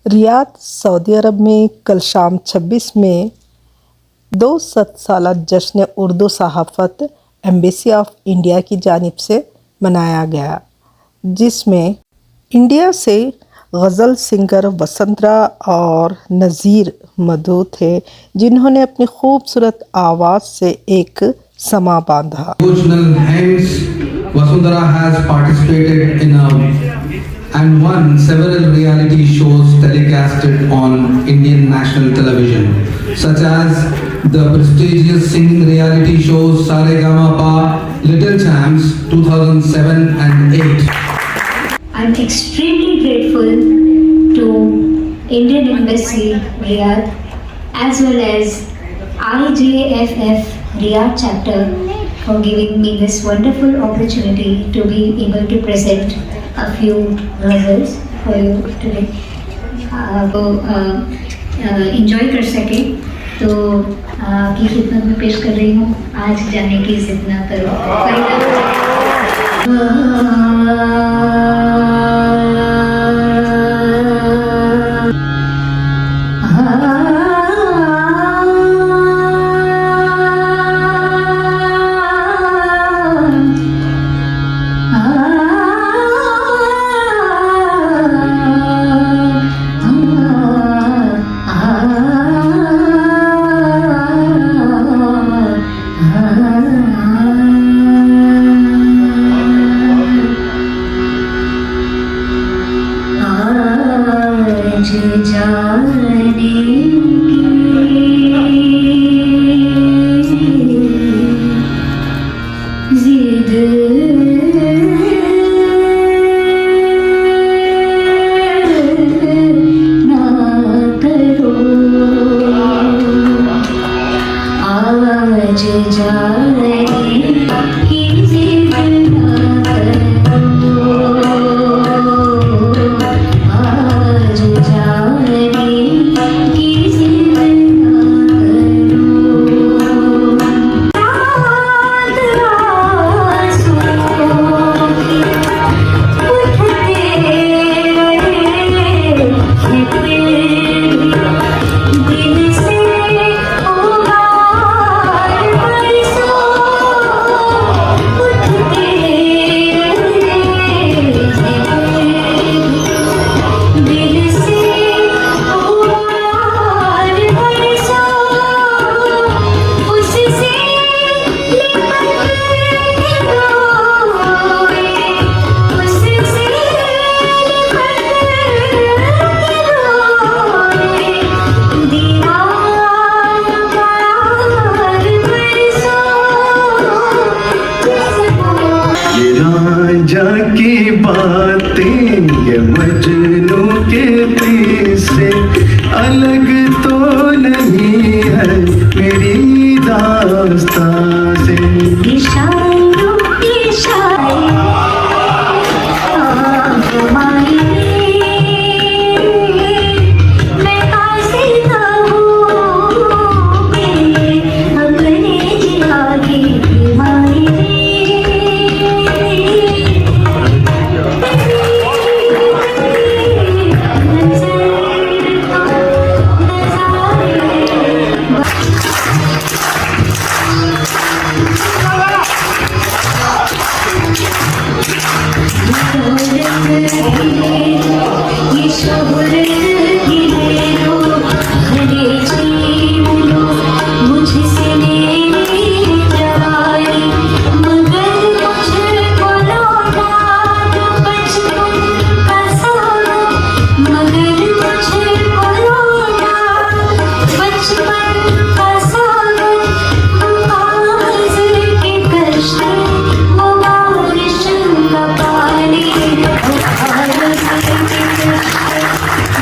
Riyadh Saudi अरब में कल शाम 26 में 200 साला जश्न उर्दू सहाफ़त एम्बेसी ऑफ इंडिया की जानिब से मनाया गया, जिसमें इंडिया से गज़ल सिंगर वसंतरा और नज़ीर मधु थे, जिन्होंने अपनी खूबसूरत आवाज़ से एक समा बांधा। Vasundhara has participated in and won several reality shows telecasted on Indian national television, such as the prestigious singing reality shows Saregama, Little Champs 2007 and 8. I'm extremely grateful to Indian Embassy Riyadh as well as IJFF Riyadh chapter for giving me this wonderful opportunity to be able to present a few ghazals for you today. वो enjoy कर सके तो आपकी खिदमत में पेश कर रही हूँ। आज जाने की जिद ना करो। की बातें ये मजनू के पीछे अलग तो